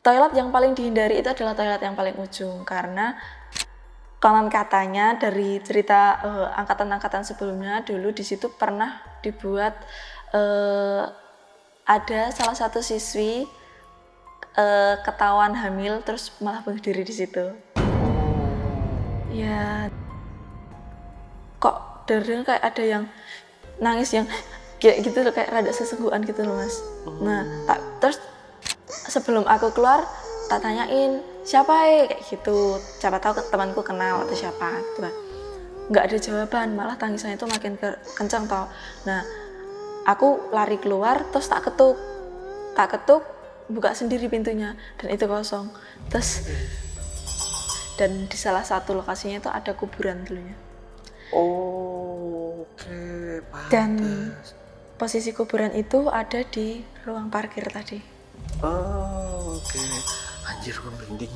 toilet yang paling dihindari itu adalah toilet yang paling ujung, karena konon katanya dari cerita angkatan-angkatan sebelumnya dulu di situ pernah dibuat ada salah satu siswi ketahuan hamil terus malah bunuh diri di situ. Ya, kok dari kayak ada yang nangis yang kayak gitu loh, kayak rada sesenggukan gitu loh Mas. Nah, terus sebelum aku keluar tak tanyain siapa kayak gitu, siapa tahu temanku kenal atau siapa gitu kan. Nggak ada jawaban, malah tangisannya itu makin kencang toh. Nah, aku lari keluar terus tak ketuk buka sendiri pintunya dan itu kosong. Terus dan di salah satu lokasinya itu ada kuburan dulunya. Oh, oke, pantes. Dan posisi kuburan itu ada di ruang parkir tadi. Oh, oke. Anjir, gue merinding.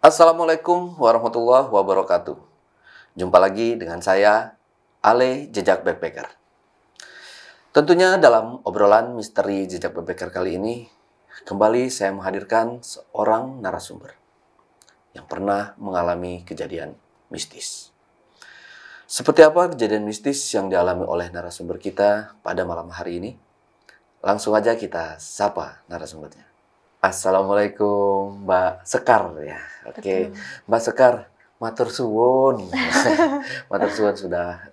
Assalamualaikum warahmatullahi wabarakatuh. Jumpa lagi dengan saya, Ale Jejak Backpacker. Tentunya dalam obrolan misteri Jejak Backpacker kali ini, kembali saya menghadirkan seorang narasumber yang pernah mengalami kejadian mistis. Seperti apa kejadian mistis yang dialami oleh narasumber kita pada malam hari ini? Langsung aja kita sapa narasumbernya. Assalamualaikum Mbak Sekar ya. Oke. Mbak Sekar, matur suwun. Matur suwun sudah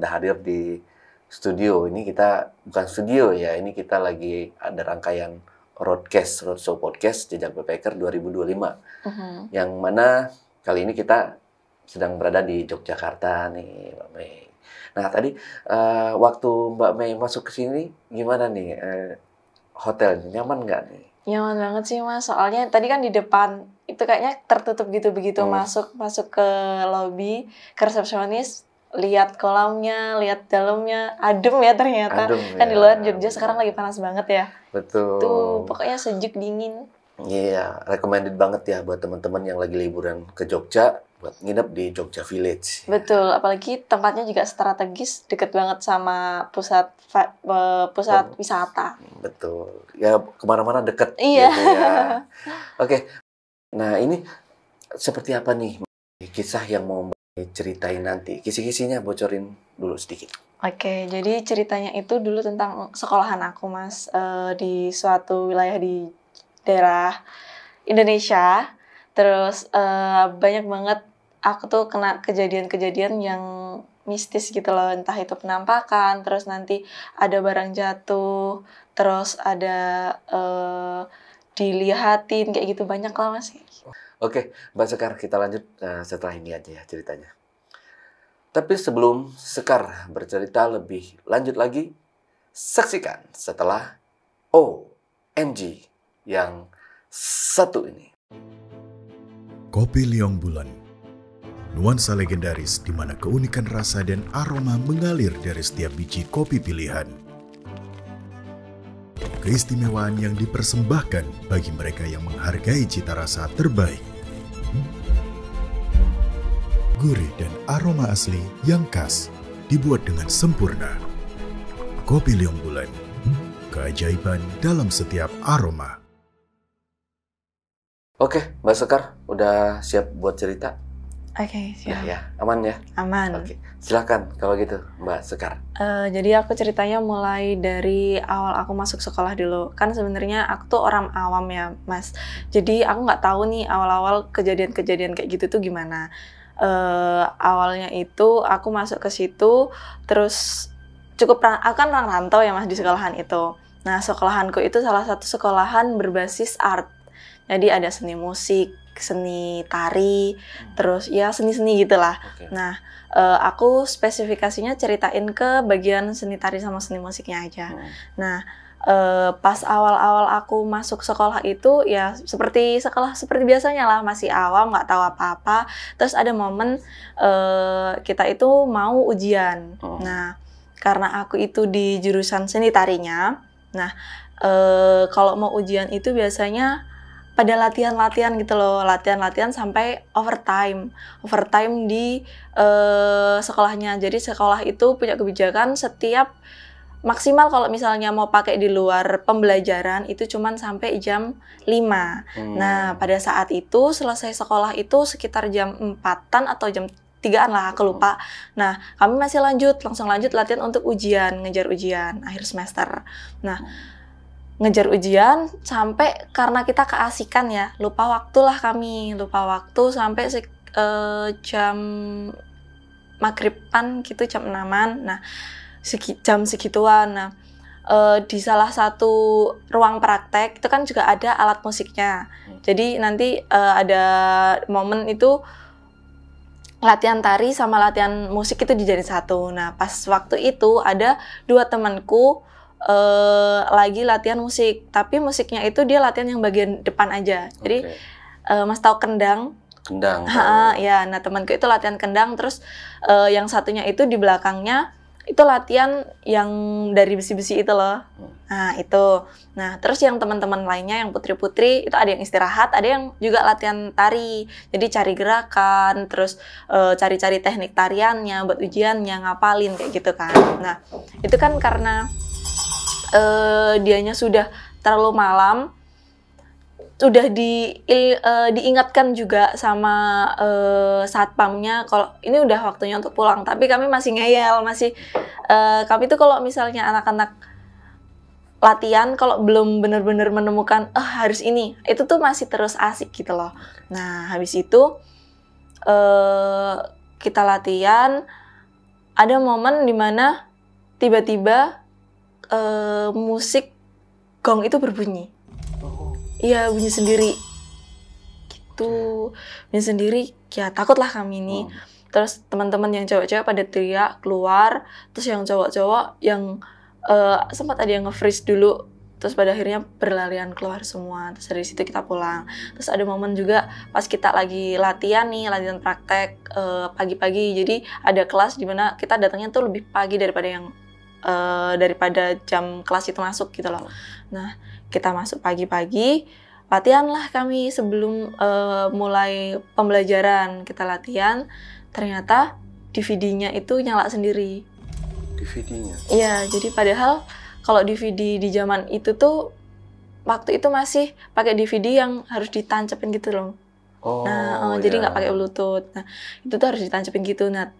hadir di studio. Ini kita bukan studio ya, ini kita lagi ada rangkaian roadshow podcast Jejak Backpacker 2025. Yang mana kali ini kita sedang berada di Yogyakarta nih, Mbak Mei. Nah, tadi waktu Mbak Mei masuk ke sini gimana nih? Hotelnya nyaman nggak nih? Nyaman banget sih Mas, soalnya tadi kan di depan itu kayaknya tertutup gitu, begitu masuk ke lobby, ke resepsionis, lihat kolamnya, lihat dalamnya, adem ya ternyata. Kan di luar Jogja sekarang lagi panas banget ya. Betul. Tuh pokoknya sejuk dingin. Iya, recommended banget ya buat teman-teman yang lagi liburan ke Jogja, buat nginep di Jogja Village. Betul, apalagi tempatnya juga strategis, deket banget sama pusat wisata. Betul, ya kemana-mana deket. Iya. Gitu ya. Oke, nah ini seperti apa nih kisah yang mau ceritain nanti? Kisi-kisinya bocorin dulu sedikit. Oke, jadi ceritanya itu dulu tentang sekolahan aku Mas, di suatu wilayah di daerah Indonesia. Terus banyak banget aku tuh kena kejadian-kejadian yang mistis gitu loh, entah itu penampakan, terus nanti ada barang jatuh, terus ada dilihatin kayak gitu, banyak lah Mas. Oke, Mbak Sekar, kita lanjut setelah ini aja ya ceritanya. Tapi sebelum Sekar bercerita lebih lanjut lagi, saksikan setelah OMG yang satu ini. Kopi Liong Bulan, nuansa legendaris di mana keunikan rasa dan aroma mengalir dari setiap biji kopi pilihan. Keistimewaan yang dipersembahkan bagi mereka yang menghargai cita rasa terbaik. Gurih dan aroma asli yang khas dibuat dengan sempurna. Kopi Liong Bulan, keajaiban dalam setiap aroma. Oke, Mbak Sekar, udah siap buat cerita? Oke, siap. Ya, aman ya? Aman. Oke, silakan kalau gitu, Mbak Sekar. Jadi aku ceritanya mulai dari awal aku masuk sekolah dulu. Kan sebenarnya aku tuh orang awam ya, Mas. Jadi aku nggak tahu nih awal-awal kejadian-kejadian kayak gitu tuh gimana. Awalnya itu aku masuk ke situ, terus aku kan orang rantau ya Mas di sekolahan itu. Nah, sekolahanku itu salah satu sekolahan berbasis art. Jadi ada seni musik, seni tari, terus ya seni-seni gitulah. Okay. Nah, aku spesifikasinya ceritain ke bagian seni tari sama seni musiknya aja. Nah, pas awal-awal aku masuk sekolah itu ya seperti biasanya lah, masih awam, nggak tahu apa-apa. Terus ada momen kita itu mau ujian. Nah, karena aku itu di jurusan seni tarinya, nah kalau mau ujian itu biasanya pada latihan-latihan gitu loh, latihan sampai overtime di sekolahnya. Jadi sekolah itu punya kebijakan setiap maksimal kalau misalnya mau pakai di luar pembelajaran itu cuman sampai jam 5. Nah, pada saat itu selesai sekolah itu sekitar jam 4-an atau jam 3-an lah, aku lupa. Nah, kami masih langsung lanjut latihan untuk ujian, ngejar ujian akhir semester. Nah, ngejar ujian sampai karena kita keasikan ya, lupa waktu sampai jam maghriban gitu, jam 6-an. Nah, jam segituan. Nah, di salah satu ruang praktek itu kan juga ada alat musiknya. Jadi nanti ada momen itu latihan tari sama latihan musik itu dijadiin satu. Nah, pas waktu itu ada 2 temanku lagi latihan musik, tapi musiknya itu dia latihan yang bagian depan aja. Jadi Mas tahu kendang? Ya, nah temanku itu latihan kendang, terus yang satunya itu di belakangnya itu latihan yang dari besi-besi itu loh. Nah, itu. Nah, terus yang teman-teman lainnya yang putri-putri itu ada yang istirahat, ada yang juga latihan tari. Jadi cari gerakan, terus cari-cari teknik tariannya buat ujiannya, ngapalin kayak gitu kan. Nah, itu kan karena dianya sudah terlalu malam, sudah diingatkan juga sama satpamnya kalau ini udah waktunya untuk pulang, tapi kami masih ngeyel, kami tuh kalau misalnya anak-anak latihan kalau belum benar-benar menemukan harus ini, itu tuh masih terus asik gitu loh. Nah, habis itu kita latihan, ada momen dimana tiba-tiba musik gong itu berbunyi. Iya, bunyi sendiri gitu, bunyi sendiri, ya takutlah kami ini. Terus teman-teman yang cewek-cewek pada teriak keluar, terus yang cowok-cowok yang sempat ada yang nge-freeze dulu, terus pada akhirnya berlarian keluar semua. Terus dari situ kita pulang. Terus ada momen juga pas kita lagi latihan praktek pagi-pagi, jadi ada kelas di mana kita datangnya tuh lebih pagi daripada jam kelas itu masuk gitu loh. Nah, kita masuk pagi-pagi, latihan lah kami sebelum mulai pembelajaran. Kita latihan, ternyata DVD-nya itu nyala sendiri. DVD-nya? Iya, jadi padahal kalau DVD di zaman itu tuh waktu itu masih pakai DVD yang harus ditancepin gitu loh. Jadi nggak pakai Bluetooth. Nah, itu tuh harus ditancepin gitu. Nah,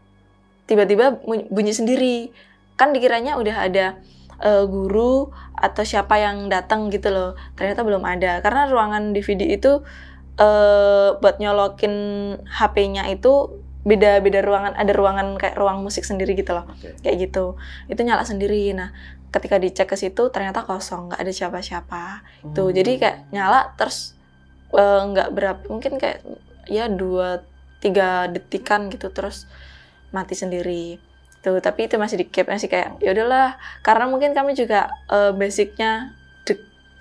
tiba-tiba bunyi sendiri. Kan dikiranya udah ada guru atau siapa yang datang gitu loh, ternyata belum ada, karena ruangan DVD itu buat nyolokin HP-nya itu beda ruangan, ada ruangan kayak ruang musik sendiri gitu loh. Kayak gitu, itu nyala sendiri. Nah, ketika dicek ke situ ternyata kosong, nggak ada siapa-siapa. Tuh, jadi kayak nyala terus nggak berapa, mungkin kayak ya 2-3 detikan gitu, terus mati sendiri. Tuh, tapi itu masih di-cap, masih kayak ya udahlah, karena mungkin kami juga basicnya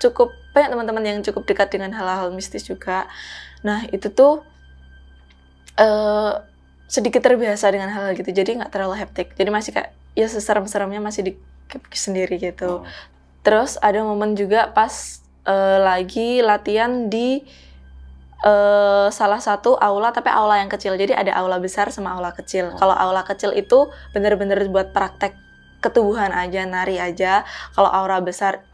cukup banyak teman-teman yang cukup dekat dengan hal-hal mistis juga. Nah, itu tuh sedikit terbiasa dengan hal gitu, jadi nggak terlalu hektik, jadi masih kayak ya seserem-seremnya masih di-cap sendiri gitu. Terus ada momen juga pas lagi latihan di salah satu aula, tapi aula yang kecil. Jadi ada aula besar sama aula kecil. Kalau aula kecil itu bener-bener buat praktek ketubuhan aja, nari aja. Kalau aula besar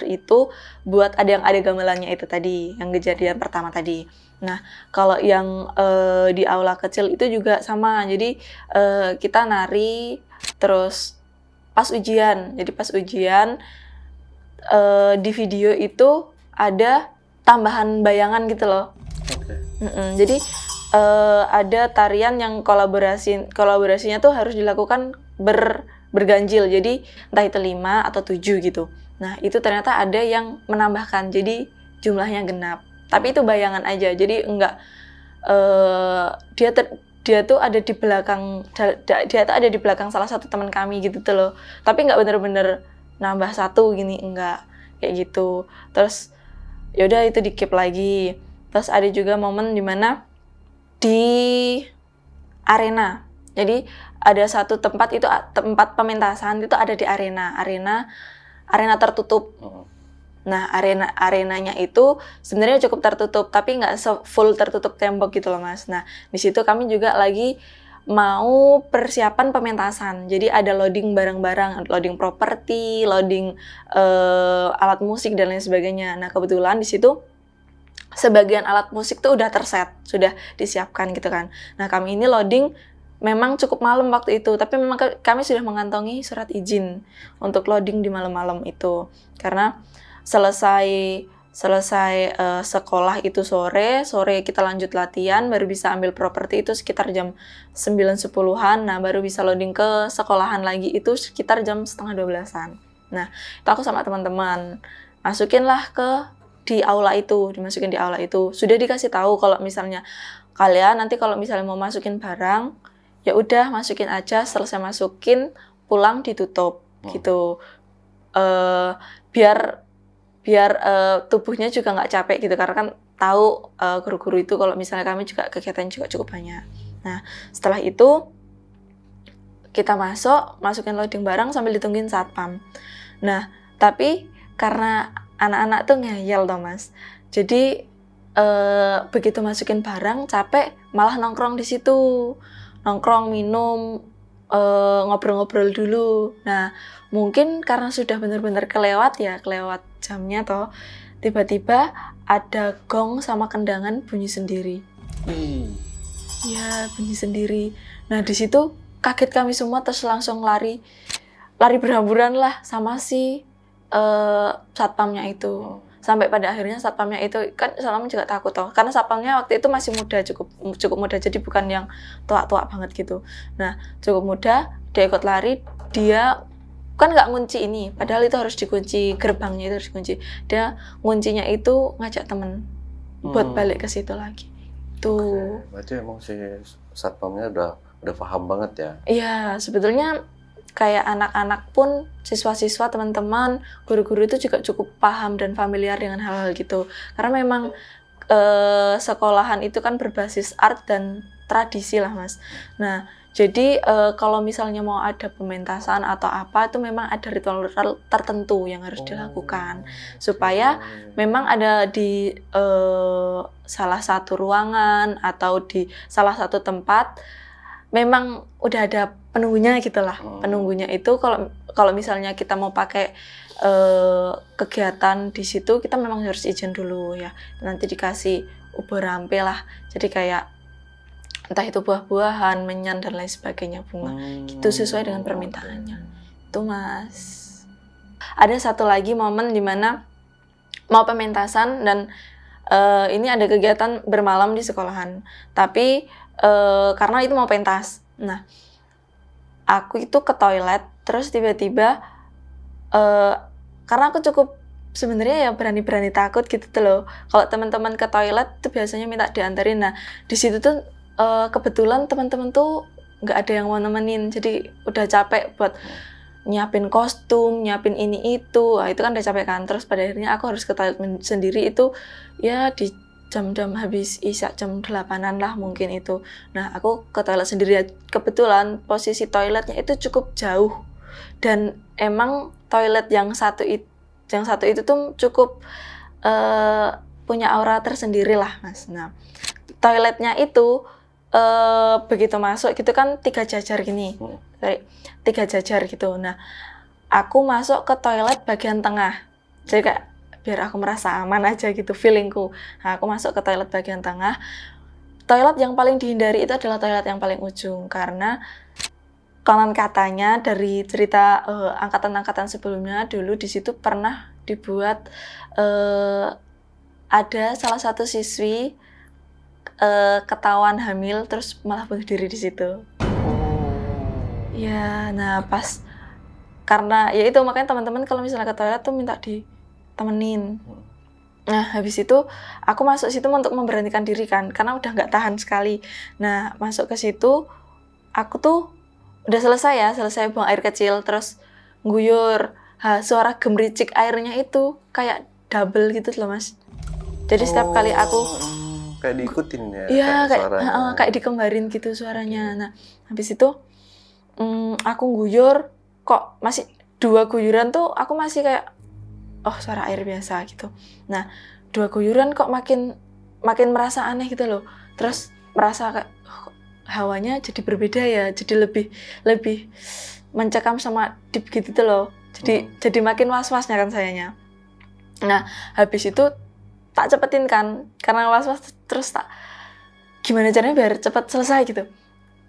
itu buat ada gamelannya itu tadi, yang kejadian pertama tadi. Nah, kalau yang di aula kecil itu juga sama. Jadi kita nari terus pas ujian. Jadi pas ujian di video itu ada tambahan bayangan gitu loh. Jadi ada tarian yang kolaborasinya tuh harus dilakukan berganjil. Jadi entah itu 5 atau 7 gitu. Nah, itu ternyata ada yang menambahkan. Jadi jumlahnya genap. Tapi itu bayangan aja. Jadi enggak dia tuh ada di belakang salah satu teman kami gitu tuh loh. Tapi enggak bener-bener nambah 1 gini, enggak kayak gitu. Terus yaudah itu di keep lagi. Terus ada juga momen dimana di arena, jadi ada satu tempat itu, tempat pementasan itu ada di arena tertutup. Nah, arenanya itu sebenarnya cukup tertutup, tapi nggak full tertutup tembok gitu loh Mas. Nah, di situ kami juga lagi mau persiapan pementasan. Jadi ada loading barang-barang, loading properti, loading alat musik dan lain sebagainya. Nah, kebetulan di situ sebagian alat musik tuh udah terset, sudah disiapkan gitu kan. Nah, kami ini loading memang cukup malam waktu itu, tapi memang kami sudah mengantongi surat izin untuk loading di malam-malam itu. Karena selesai sekolah itu sore kita lanjut latihan, baru bisa ambil properti itu sekitar jam 9-10-an. Nah, baru bisa loading ke sekolahan lagi itu sekitar jam setengah 12-an. Nah, itu aku sama teman-teman dimasukin di aula itu. Sudah dikasih tahu kalau misalnya kalian nanti kalau misalnya mau masukin barang, ya udah masukin aja, selesai masukin pulang ditutup gitu. Biar tubuhnya juga nggak capek gitu, karena kan tahu guru-guru itu kalau misalnya kami juga kegiatan juga cukup banyak. Nah, setelah itu kita masukin loading barang sambil ditungguin satpam. Nah, tapi karena anak-anak tuh ngeyel toh Mas, jadi begitu masukin barang capek malah nongkrong di situ, nongkrong minum, ngobrol-ngobrol dulu. Nah, mungkin karena sudah benar-benar kelewat jamnya toh, tiba-tiba ada gong sama kendangan bunyi sendiri. Ya, bunyi sendiri. Nah, di situ kaget kami semua, terus langsung lari berhamburan lah sama si satpamnya itu. Sampai pada akhirnya satpamnya itu, kan satpam juga takut toh, karena satpamnya waktu itu masih muda, cukup muda, jadi bukan yang tua-tua banget gitu. Nah, cukup muda, dia ikut lari, dia kan nggak ngunci ini, padahal itu harus dikunci, gerbangnya itu harus dikunci. Dia nguncinya itu ngajak temen buat balik ke situ lagi. Tuh. Berarti emang si satpamnya udah paham banget ya? Iya, sebetulnya kayak anak-anak pun, siswa-siswa, teman-teman, guru-guru itu juga cukup paham dan familiar dengan hal-hal gitu. Karena memang sekolahan itu kan berbasis art dan tradisi lah Mas. Nah, jadi kalau misalnya mau ada pementasan atau apa, itu memang ada ritual-ritual tertentu yang harus dilakukan. Supaya memang ada di salah satu ruangan atau di salah satu tempat, memang udah ada penunggunya gitulah. Penunggunya itu kalau misalnya kita mau pakai kegiatan di situ, kita memang harus izin dulu ya. Nanti dikasih ubur rampe lah. Jadi kayak entah itu buah-buahan, menyan dan lain sebagainya, bunga. Gitu sesuai dengan permintaannya. Itu Mas. Ada satu lagi momen dimana mau pementasan dan ini ada kegiatan bermalam di sekolahan. Tapi karena itu mau pentas. Nah, aku itu ke toilet, terus tiba-tiba karena aku cukup sebenarnya ya berani-berani takut gitu tuh loh. Kalau teman-teman ke toilet tuh biasanya minta dianterin. Nah, di situ tuh kebetulan teman-teman tuh nggak ada yang mau nemenin, jadi udah capek buat nyiapin kostum, nyiapin ini itu. Nah, itu kan udah capek kan. Terus pada akhirnya aku harus ke toilet sendiri itu ya di jam-jam habis isya, jam 8-an lah mungkin itu. Nah, aku ke toilet sendiri. Kebetulan posisi toiletnya itu cukup jauh, dan emang toilet yang satu itu tuh cukup punya aura tersendiri lah Mas. Nah, toiletnya itu begitu masuk gitu kan 3 jajar gini, 3 jajar gitu. Nah, aku masuk ke toilet bagian tengah, jadi kayak biar aku merasa aman aja gitu feelingku. Nah, aku masuk ke toilet bagian tengah. Toilet yang paling dihindari itu adalah toilet yang paling ujung, karena konon katanya dari cerita angkatan-angkatan sebelumnya, dulu di situ pernah dibuat ada salah satu siswi ketahuan hamil terus malah bunuh diri di situ. Ya, nah pas karena ya itu makanya teman-teman kalau misalnya ke toilet tuh minta ditemenin. Nah, habis itu aku masuk situ untuk memberanikan diri kan, karena udah nggak tahan sekali. Nah, masuk ke situ aku tuh udah selesai buang air kecil, terus guyur. suara gemericik airnya itu kayak double gitu loh Mas. Jadi setiap kali aku kayak diikutin ya. Iya, suaranya. kayak dikembarin gitu suaranya. Nah, habis itu aku guyur, kok masih 2 guyuran tuh aku masih kayak oh suara air biasa gitu. Nah, 2 guyuran kok makin merasa aneh gitu loh. Terus merasa kayak hawanya jadi berbeda ya, jadi lebih mencekam sama deep gitu tuh loh. Jadi makin was-wasnya kan sayanya. Nah, habis itu tak cepetin kan, karena was-was terus tak gimana caranya biar cepet selesai gitu.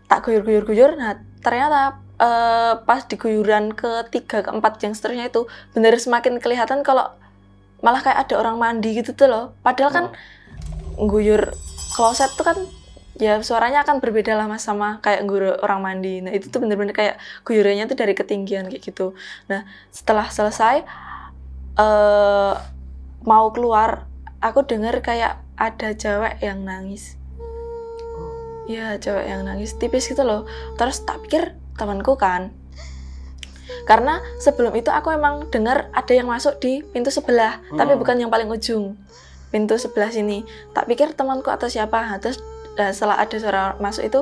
Tak guyur. Nah, ternyata pas di guyuran ketiga, keempat yang seterusnya itu bener semakin kelihatan kalau malah kayak ada orang mandi gitu tuh loh. Padahal kan guyur kloset tuh kan ya suaranya akan berbeda lah Mas sama kayak guyur orang mandi. Nah, itu tuh bener-bener kayak guyurannya tuh dari ketinggian kayak gitu. Nah, setelah selesai mau keluar, aku dengar kayak ada cewek yang nangis. Ya, cewek yang nangis tipis gitu loh. Terus tak pikir temanku kan. Karena sebelum itu aku emang dengar ada yang masuk di pintu sebelah, tapi bukan yang paling ujung. Pintu sebelah sini. Tak pikir temanku atau siapa. Terus setelah ada suara masuk itu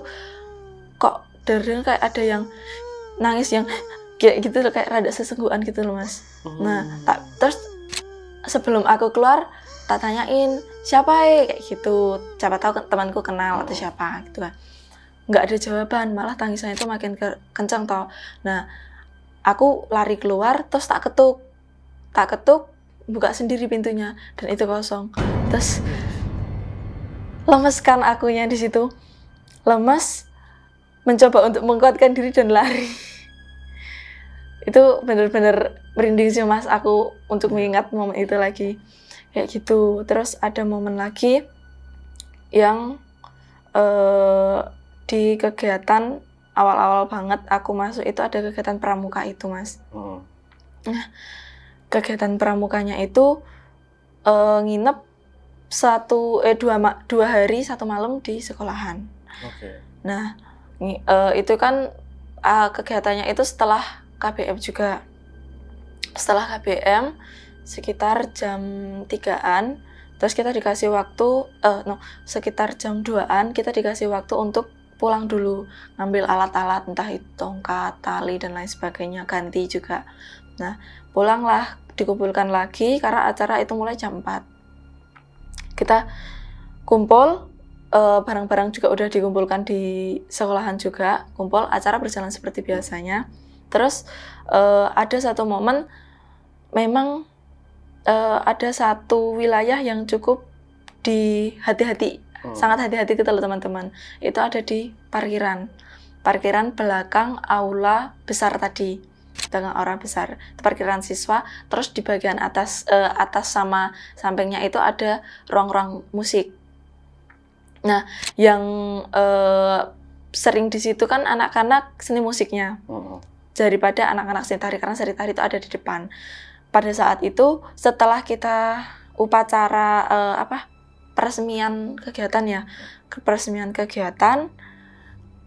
kok dengar kayak ada yang nangis yang kayak gitu loh, kayak rada sesenggukan gitu loh Mas. Nah, terus sebelum aku keluar tak tanyain siapa kayak gitu, siapa tahu temanku kenal atau siapa gitu kan. Nggak ada jawaban, malah tangisannya itu makin kencang toh. Nah, aku lari keluar terus tak ketuk, buka sendiri pintunya dan itu kosong. Terus lemes kan akunya di situ, lemes, mencoba untuk menguatkan diri dan lari. Itu bener-bener merinding sih Mas aku untuk mengingat momen itu lagi. Kayak gitu. Terus ada momen lagi yang di kegiatan awal-awal banget aku masuk itu ada kegiatan pramuka itu Mas. Nah, kegiatan pramukanya itu nginep 2 hari 1 malam di sekolahan. Nah, itu kan kegiatannya itu setelah KBM juga. Setelah KBM sekitar jam 3-an, terus kita dikasih waktu sekitar jam 2-an kita dikasih waktu untuk pulang dulu, ngambil alat-alat entah itu tongkat, tali dan lain sebagainya, ganti juga. Nah, pulanglah, dikumpulkan lagi karena acara itu mulai jam 4. Kita kumpul, barang-barang juga udah dikumpulkan di sekolahan juga, kumpul, acara berjalan seperti biasanya. Terus ada satu momen memang ada satu wilayah yang cukup sangat hati-hati gitu loh teman-teman. Itu ada di parkiran belakang aula besar tadi, belakang aula besar, parkiran siswa. Terus di bagian atas sama sampingnya itu ada ruang-ruang musik. Nah, yang sering di situ kan anak-anak seni musiknya, daripada anak-anak seni tari, karena seni tari itu ada di depan. Pada saat itu setelah kita upacara peresmian kegiatan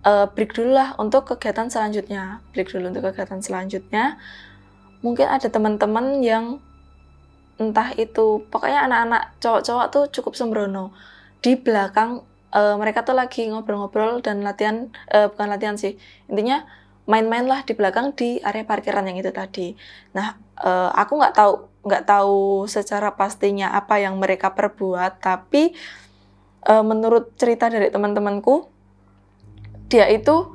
break dulu lah untuk kegiatan selanjutnya. Mungkin ada teman-teman yang entah itu, pokoknya anak-anak cowok-cowok tuh cukup sembrono. Di belakang mereka tuh lagi ngobrol-ngobrol dan latihan, bukan latihan sih, intinya main-main lah di belakang di area parkiran yang itu tadi. Nah, aku nggak tahu secara pastinya apa yang mereka perbuat, tapi menurut cerita dari teman-temanku, dia itu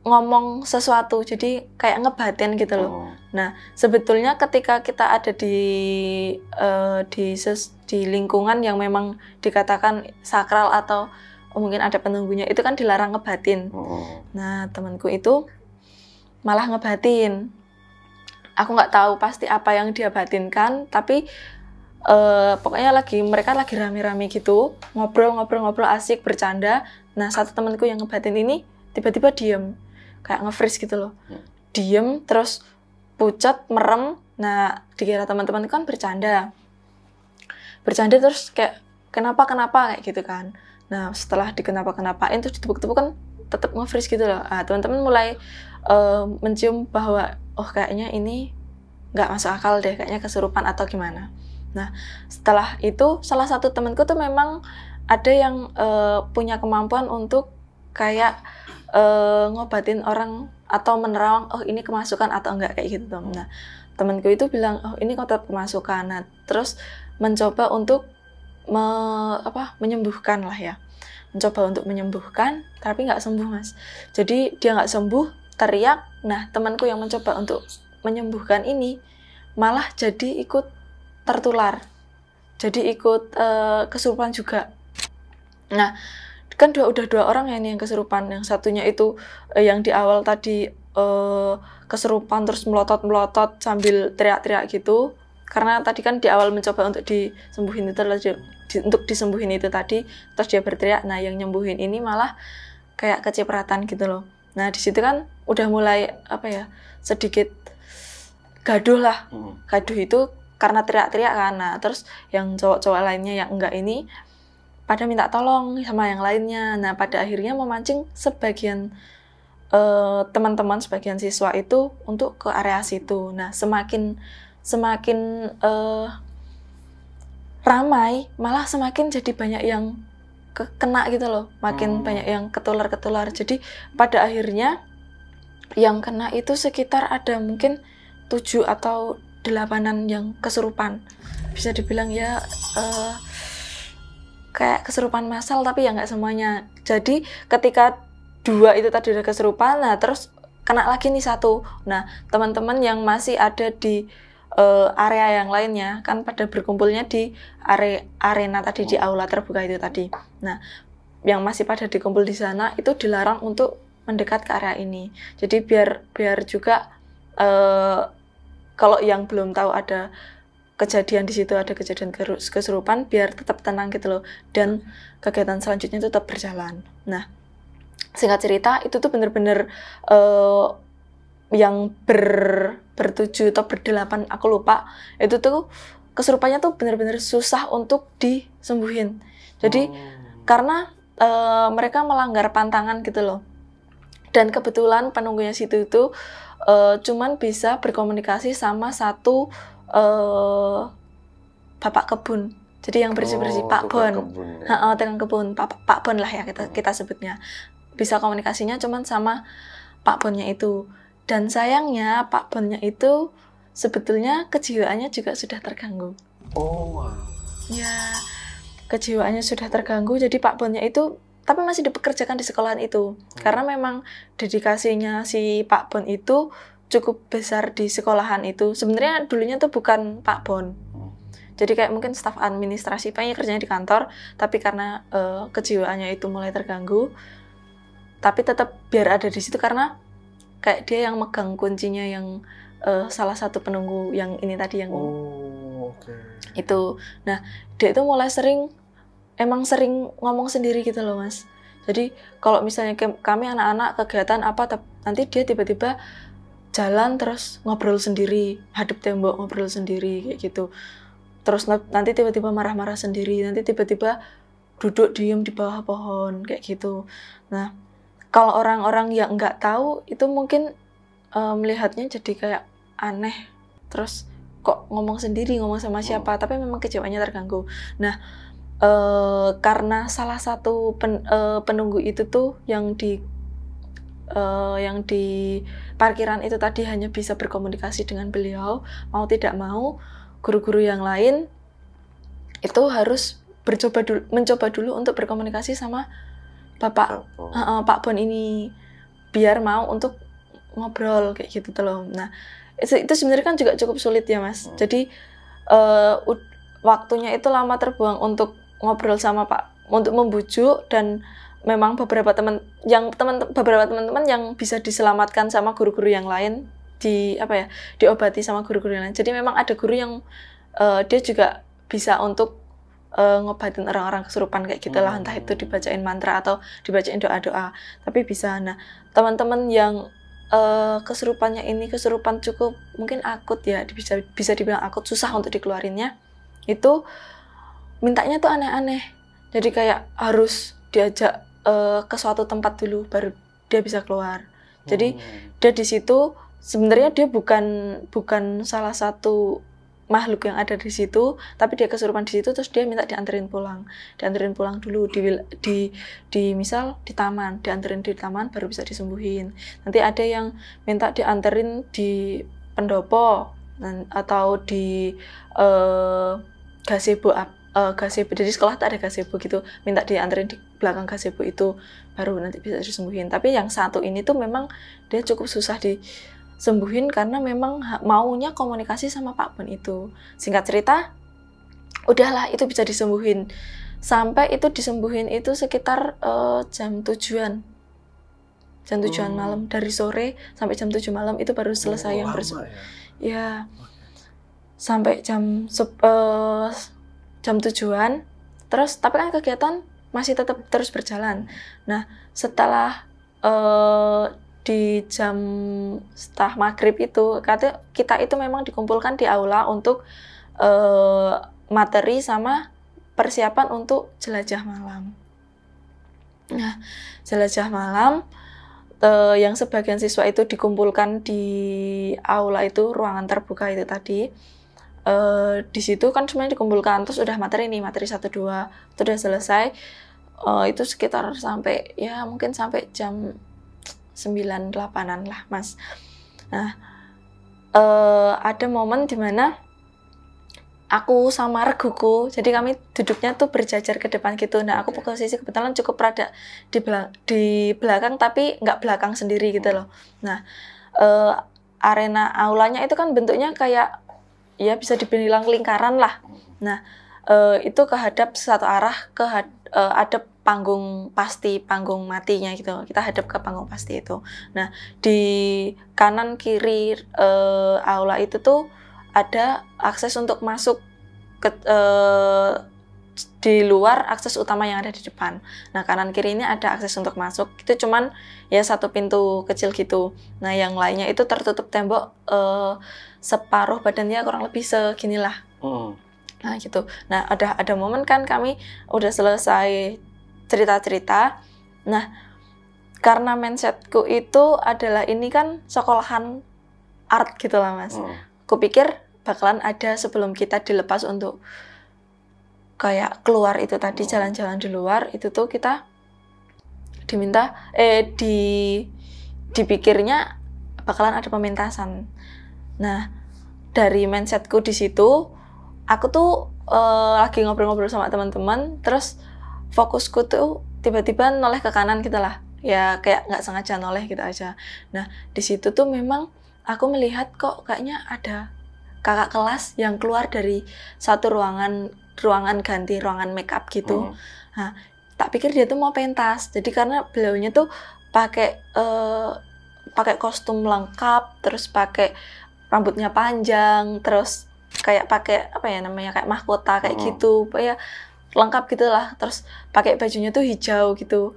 ngomong sesuatu, jadi kayak ngebatin gitu loh. Nah, sebetulnya ketika kita ada di lingkungan yang memang dikatakan sakral atau mungkin ada penunggunya, itu kan dilarang ngebatin. Nah, temanku itu malah ngebatin. Aku nggak tahu pasti apa yang dia batinkan, tapi pokoknya mereka lagi rame-rame gitu, ngobrol asik, bercanda. Nah, satu temanku yang ngebatin ini tiba-tiba diem, kayak nge-freeze gitu loh. Diem, terus pucat, merem. Nah, dikira teman-teman kan bercanda terus kayak kenapa kayak gitu kan. Nah, setelah dikenapa-kenapain terus ditepuk-tepuk kan tetap nge-freeze gitu loh. Nah, teman-teman mulai mencium bahwa oh kayaknya ini nggak masuk akal deh, kayaknya kesurupan atau gimana. Nah setelah itu salah satu temanku tuh memang ada yang punya kemampuan untuk kayak ngobatin orang atau menerawang, oh ini kemasukan atau enggak kayak gitu. Nah temanku itu bilang, oh ini kotak kemasukan. Nah terus mencoba untuk menyembuhkan lah ya, mencoba untuk menyembuhkan, tapi nggak sembuh Mas. Jadi dia nggak sembuh, teriak. Nah temanku yang mencoba untuk menyembuhkan ini malah jadi ikut tertular, jadi ikut kesurupan juga. Nah kan udah dua orang ya ini yang kesurupan. Yang satunya itu yang di awal tadi kesurupan terus melotot sambil teriak-teriak gitu, karena tadi kan di awal mencoba untuk disembuhin itu tadi, terus dia berteriak. Nah yang nyembuhin ini malah kayak kecipratan gitu loh. Nah di situ kan udah mulai sedikit gaduh lah. Gaduh itu karena teriak-teriak kan. Nah terus yang cowok-cowok lainnya yang enggak ini pada minta tolong sama yang lainnya. Nah pada akhirnya memancing sebagian teman-teman, sebagian siswa itu untuk ke area situ. Nah semakin ramai, malah semakin jadi banyak yang kena gitu loh, makin banyak yang ketular. Jadi pada akhirnya yang kena itu sekitar ada mungkin 7 atau 8-an yang kesurupan. Bisa dibilang ya kayak kesurupan massal, tapi ya nggak semuanya. Jadi ketika 2 itu tadi udah kesurupan, nah terus kena lagi nih 1. Nah teman-teman yang masih ada di area yang lainnya kan pada berkumpulnya di arena tadi, di aula terbuka itu tadi. Nah yang masih pada dikumpul di sana itu dilarang untuk mendekat ke area ini. Jadi biar juga kalau yang belum tahu ada kejadian di situ, ada kejadian kesurupan, biar tetap tenang gitu loh, dan kegiatan selanjutnya tetap berjalan. Nah singkat cerita itu tuh bener-bener yang bertujuh atau berdelapan aku lupa, itu tuh kesurupannya tuh bener-bener susah untuk disembuhin. Jadi karena mereka melanggar pantangan gitu loh, dan kebetulan penunggunya situ itu cuman bisa berkomunikasi sama satu bapak kebun. Jadi yang bersih-bersih Pak Bon. Tukang kebun, Pak Bon lah ya kita sebutnya. Bisa komunikasinya cuman sama Pak Bonnya itu. Dan sayangnya Pak Bonnya itu sebetulnya kejiwaannya juga sudah terganggu. Oh. Ya, kejiwaannya sudah terganggu. Jadi Pak Bonnya itu tapi masih dipekerjakan di sekolahan itu. Karena memang dedikasinya si Pak Bon itu cukup besar di sekolahan itu. Sebenarnya dulunya tuh bukan Pak Bon. Jadi kayak mungkin staf administrasi, pengen kerjanya di kantor, tapi karena kejiwaannya itu mulai terganggu, tapi tetap biar ada di situ karena kayak dia yang megang kuncinya, yang salah satu penunggu yang ini tadi yang itu. Nah dia itu mulai sering ngomong sendiri gitu loh Mas. Jadi kalau misalnya kami anak-anak kegiatan apa, nanti dia tiba-tiba jalan terus ngobrol sendiri, hadap tembok ngobrol sendiri kayak gitu. Terus nanti tiba-tiba marah-marah sendiri, nanti tiba-tiba duduk diem di bawah pohon kayak gitu. Nah kalau orang-orang yang nggak tahu itu mungkin melihatnya jadi kayak aneh, terus kok ngomong sendiri, ngomong sama siapa, tapi memang kejiwaannya terganggu. Nah karena salah satu penunggu itu tuh yang di parkiran itu tadi hanya bisa berkomunikasi dengan beliau, mau tidak mau guru-guru yang lain itu harus mencoba dulu untuk berkomunikasi sama Pak Bon ini biar mau untuk ngobrol kayak gitu loh. Nah itu sebenarnya kan juga cukup sulit ya Mas. Jadi waktunya itu lama terbuang untuk ngobrol sama untuk membujuk, dan memang beberapa teman-teman yang bisa diselamatkan sama guru-guru yang lain, diobati sama guru-guru yang lain. Jadi memang ada guru yang dia juga bisa untuk ngobatin orang-orang kesurupan kayak gitulah, entah itu dibacain mantra atau dibacain doa-doa, tapi bisa. Nah teman-teman yang kesurupannya ini kesurupan cukup mungkin akut ya, bisa dibilang akut, susah untuk dikeluarinnya, itu mintanya tuh aneh-aneh. Jadi kayak harus diajak ke suatu tempat dulu baru dia bisa keluar. Jadi dia di situ sebenarnya dia bukan salah satu makhluk yang ada di situ, tapi dia kesurupan di situ, terus dia minta dianterin pulang dulu di misal di taman, dianterin di taman baru bisa disembuhin. Nanti ada yang minta dianterin di pendopo atau di gazebo, jadi sekolah tak ada gazebo gitu, minta dianterin di belakang gazebo itu baru nanti bisa disembuhin. Tapi yang satu ini tuh memang dia cukup susah disembuhin karena memang maunya komunikasi sama Pak Bon itu. Singkat cerita, udahlah itu bisa disembuhin. Sampai itu disembuhin itu sekitar jam 7-an. Jam 7-an malam, dari sore sampai jam 7 malam itu baru selesai yang ya. Sampai jam 7-an. Terus tapi kan kegiatan masih tetap terus berjalan. Nah, setelah di jam setelah maghrib itu kita itu memang dikumpulkan di aula untuk materi sama persiapan untuk jelajah malam. Nah, jelajah malam yang sebagian siswa itu dikumpulkan di aula itu, ruangan terbuka itu tadi. Di situ kan semuanya dikumpulkan, terus udah materi 1-2 itu udah selesai. Itu sekitar sampai ya mungkin sampai jam 9-8-an lah, Mas. Nah, ada momen dimana aku sama reguku, jadi kami duduknya tuh berjajar ke depan gitu. Nah, aku posisi kebetulan cukup rada di belakang, tapi nggak belakang sendiri gitu loh. Nah, arena aulanya itu kan bentuknya kayak ya bisa dibilang lingkaran lah. Nah, itu kehadap satu arah, ada panggung matinya gitu. Kita hadap ke panggung pasti itu. Nah, di kanan kiri aula itu tuh ada akses untuk masuk ke di luar akses utama yang ada di depan. Nah, kanan kiri ini ada akses untuk masuk. Itu cuman ya satu pintu kecil gitu. Nah, yang lainnya itu tertutup tembok separuh badannya, kurang lebih seginilah. Nah, gitu. Nah, ada momen kan kami udah selesai cerita-cerita. Nah, karena mindsetku itu adalah ini kan sekolahan art gitu lah, Mas. Kupikir bakalan ada sebelum kita dilepas untuk kayak keluar itu tadi, jalan-jalan di luar, itu tuh kita diminta dipikirnya bakalan ada pementasan. Nah, dari mindsetku di situ, aku tuh lagi ngobrol-ngobrol sama teman-teman, terus fokusku tuh tiba-tiba noleh ke kanan gitu lah, ya kayak nggak sengaja noleh gitu aja. Nah, di situ tuh memang aku melihat kok kayaknya ada kakak kelas yang keluar dari satu ruangan ganti, ruangan make up gitu. Nah, tak pikir dia tuh mau pentas. Jadi karena beliaunya tuh pakai kostum lengkap, terus pakai rambutnya panjang, terus kayak pakai apa ya namanya, kayak mahkota kayak gitu, ya lengkap gitulah. Terus pakai bajunya tuh hijau gitu,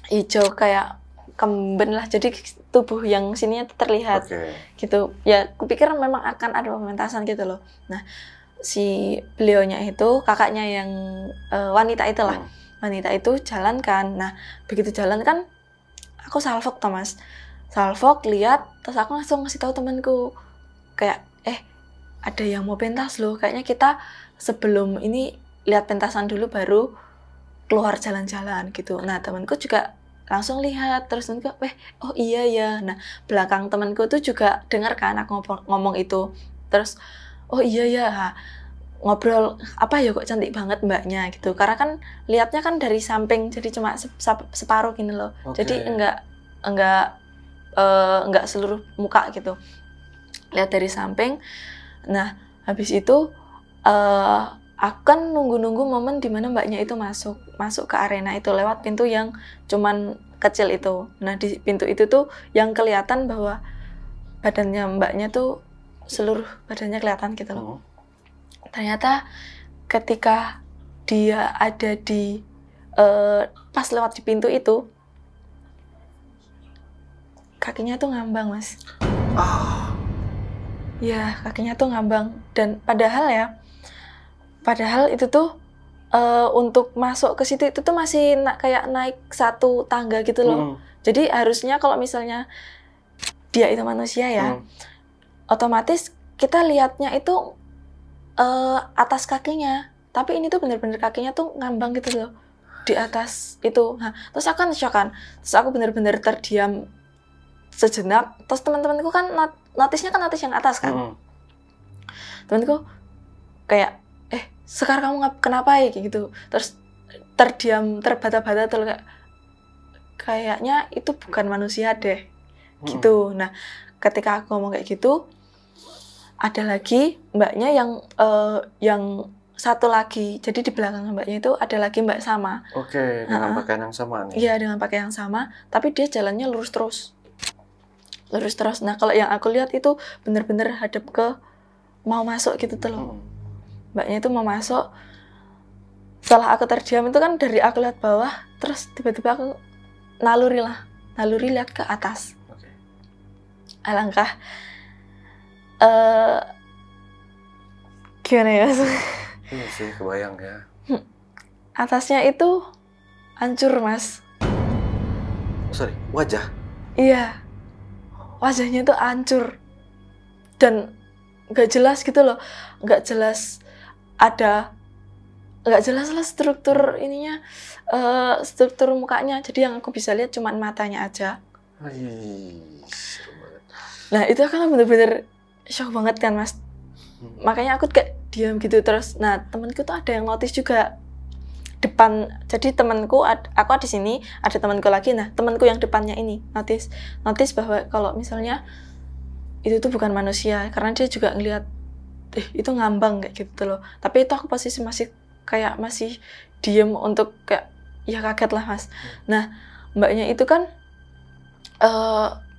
hijau kayak kemben lah, jadi tubuh yang sininya terlihat gitu. Ya, kupikir memang akan ada pementasan gitu loh. Nah, si beliaunya itu, kakaknya yang wanita itulah, wanita itu jalan kan. Nah, begitu jalan kan, aku salfok toh, Mas. Salfok, lihat, terus aku langsung ngasih tahu temanku, kayak, ada yang mau pentas loh, kayaknya kita sebelum ini lihat pentasan dulu baru keluar jalan-jalan gitu. Nah, temanku juga langsung lihat, terus temanku, oh iya ya. Nah, belakang temanku tuh juga dengar kan aku ngomong itu. Terus, oh iya ya, ngobrol apa ya kok cantik banget mbaknya gitu. Karena kan lihatnya kan dari samping, jadi cuma separuh gini loh. Jadi enggak seluruh muka gitu. Lihat dari samping. Nah, habis itu aku kan nunggu-nunggu momen dimana mbaknya itu masuk ke arena itu lewat pintu yang cuman kecil itu. Nah, di pintu itu tuh yang kelihatan bahwa badannya mbaknya tuh seluruh badannya kelihatan gitu loh. Ternyata ketika dia ada di pas lewat di pintu itu, kakinya tuh ngambang, Mas. Ya, kakinya tuh ngambang. Dan padahal itu tuh untuk masuk ke situ itu tuh masih kayak naik satu tangga gitu loh. Jadi harusnya kalau misalnya dia itu manusia ya, otomatis kita lihatnya itu atas kakinya, tapi ini tuh bener-bener kakinya tuh ngambang gitu loh di atas itu. Nah, terus aku kan shock kan, terus aku bener-bener terdiam sejenak. Terus teman-temanku kan notisnya kan notis yang atas kan, temanku kayak sekarang kamu kenapa ya kayak gitu. Terus terdiam terbata-bata tuh kayaknya itu bukan manusia deh gitu. Nah ketika aku ngomong kayak gitu, ada lagi mbaknya yang satu lagi, jadi di belakang mbaknya itu ada lagi mbak sama. Oke, dengan pakaian yang sama nih. Iya, dengan pakaian yang sama, tapi dia jalannya lurus terus. Nah kalau yang aku lihat itu bener-bener hadap ke mau masuk gitu tuh loh. Mbaknya itu mau masuk. Setelah aku terdiam itu kan, dari aku lihat bawah, terus tiba-tiba aku naluri lihat ke atas. Alangkah gimana ya? Iya sih, kebayang ya. Atasnya itu hancur, Mas. Sorry, wajah? Iya, wajahnya itu hancur dan nggak jelas gitu loh, nggak jelas lah struktur ininya, struktur mukanya. Jadi yang aku bisa lihat cuma matanya aja. Nah itu kan bener-bener shock banget kan, Mas. Makanya aku kayak diam gitu terus. Nah temanku tuh ada yang notice juga depan. Jadi temanku, aku di sini, ada temanku lagi. Nah temanku yang depannya ini notice bahwa kalau misalnya itu tuh bukan manusia, karena dia juga ngelihat itu ngambang kayak gitu loh. Tapi itu aku posisi masih diem untuk kayak ya kaget lah, Mas. Nah mbaknya itu kan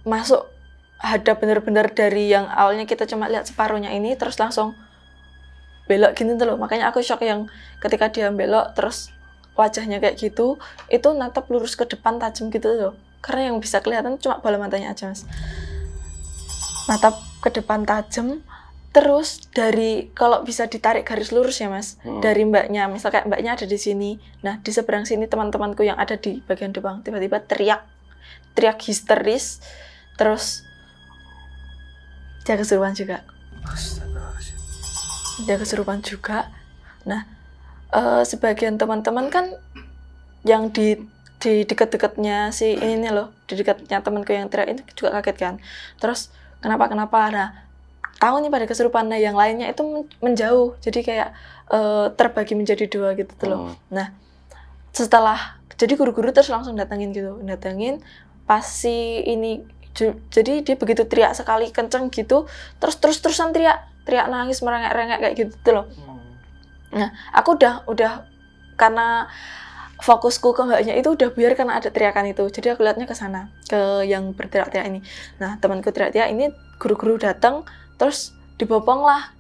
masuk hadap bener-bener dari yang awalnya kita cuma lihat separuhnya ini, terus langsung belok gini tuh loh. Makanya aku shock yang ketika dia belok terus wajahnya kayak gitu, itu natap lurus ke depan tajam gitu loh. Karena yang bisa kelihatan cuma bola matanya aja, Mas. Natap ke depan tajam, terus dari, kalau bisa ditarik garis lurus ya, Mas, dari mbaknya, misal kayak mbaknya ada di sini, nah di seberang sini teman-temanku yang ada di bagian depan tiba-tiba teriak histeris, terus dia kesurupan juga. Nah sebagian teman-teman kan yang di dekat-dekatnya si ini loh, di dekatnya temanku yang teriak itu juga kaget kan. Terus kenapa? Nah tahu nih pada kesurupan. Nah yang lainnya itu menjauh, jadi kayak terbagi menjadi dua gitu tuh loh. Nah setelah, jadi guru-guru terus langsung datangin pas si ini, jadi dia begitu teriak sekali kenceng gitu, terus-terusan teriak nangis merengek-rengek kayak gitu tuh loh. Nah aku udah karena fokusku ke mbaknya itu udah buyar karena ada teriakan itu, jadi aku lihatnya ke sana, ke yang berteriak-teriak ini. Nah temanku teriak-teriak ini, guru-guru datang, terus dibopong lah,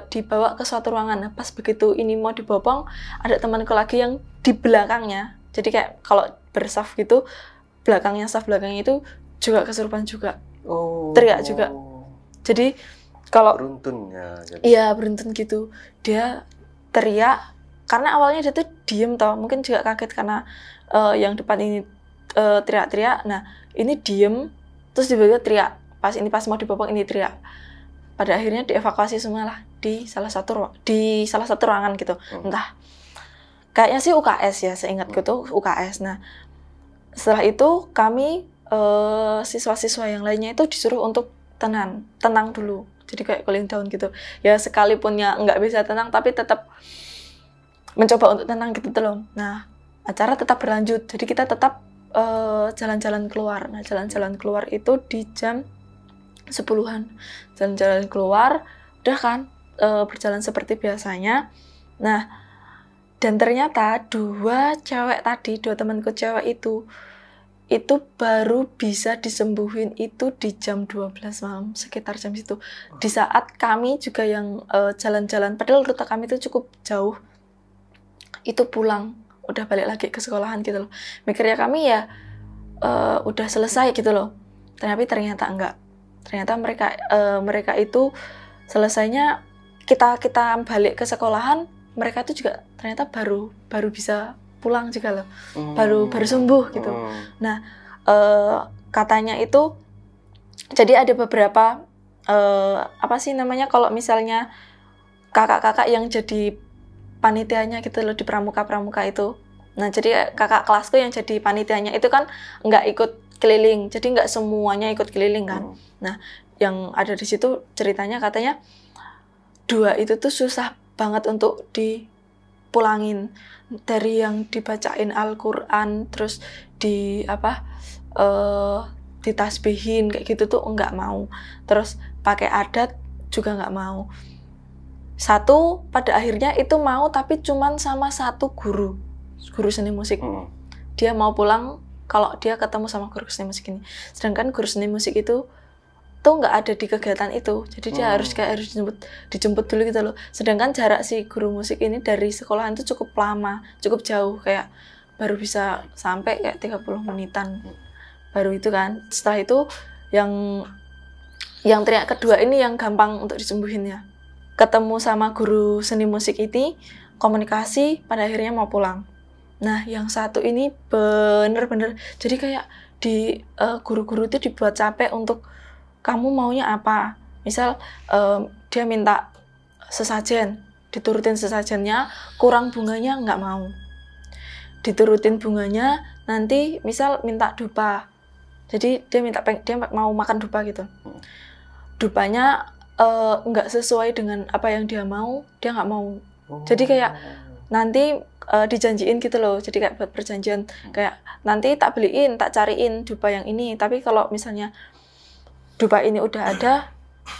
dibawa ke suatu ruangan. Nah, pas begitu ini mau dibopong, ada temanku lagi yang di belakangnya, jadi kayak kalau bersaf gitu, saf belakangnya itu juga kesurupan juga, teriak juga. Jadi kalau beruntun ya, iya beruntun gitu, dia teriak karena awalnya dia tuh diem tau, mungkin juga kaget karena yang depan ini teriak-teriak. Nah ini diem, terus tiba-tiba teriak, pas mau dibopong ini teriak. Pada akhirnya dievakuasi semua lah di salah satu ruangan gitu. Entah, kayaknya sih UKS ya, seingatku tuh UKS. Nah setelah itu kami siswa-siswa yang lainnya itu disuruh untuk tenang dulu, jadi kayak cooling down gitu ya, sekalipun ya nggak bisa tenang tapi tetap mencoba untuk tenang gitu loh. Nah acara tetap berlanjut, jadi kita tetap jalan-jalan keluar. Nah jalan-jalan keluar itu di jam 10-an, jalan-jalan keluar udah kan, berjalan seperti biasanya. Nah dan ternyata dua temanku cewek itu baru bisa disembuhin itu di jam 12 malam, sekitar jam situ. Di saat kami juga yang jalan-jalan, padahal rute kami itu cukup jauh, itu pulang, udah balik lagi ke sekolahan gitu loh. Mikirnya kami ya udah selesai gitu loh. Tapi ternyata enggak. Ternyata mereka itu selesainya, kita balik ke sekolahan, mereka itu juga ternyata baru bisa pulang juga loh, baru sembuh gitu. Nah katanya itu Jadi ada beberapa apa sih namanya kalau misalnya kakak-kakak yang jadi panitianya gitu loh di pramuka itu. Nah jadi kakak kelasku yang jadi panitianya itu kan nggak ikut keliling, jadi nggak semuanya ikut keliling kan. Nah yang ada di situ ceritanya katanya 2 itu tuh susah banget untuk dipulangin, dari yang dibacain Al-Quran terus di apa ditasbihin kayak gitu tuh nggak mau, terus pakai adat juga nggak mau. Satu pada akhirnya itu mau tapi cuman sama satu guru seni musik. Dia mau pulang kalau dia ketemu sama guru seni musik ini, sedangkan guru seni musik itu tuh nggak ada di kegiatan itu, jadi dia harus dijemput dulu gitu loh. Sedangkan jarak si guru musik ini dari sekolahan itu cukup lama, cukup jauh, kayak baru bisa sampai kayak 30 menitan baru itu kan. Setelah itu yang teriak kedua ini yang gampang untuk disembuhinnya. Ketemu sama guru seni musik ini, komunikasi, pada akhirnya mau pulang. Nah yang satu ini bener-bener jadi kayak di guru-guru itu dibuat capek untuk kamu maunya apa. Misal dia minta sesajen, diturutin sesajennya, kurang bunganya nggak mau. Diturutin bunganya, nanti misal minta dupa. Jadi dia mau makan dupa gitu. Dupanya nggak sesuai dengan apa yang dia mau, dia nggak mau. Jadi kayak nanti dijanjiin gitu loh. Jadi kayak buat perjanjian, kayak nanti tak beliin, tak cariin dupa yang ini. Tapi kalau misalnya dupa ini udah ada,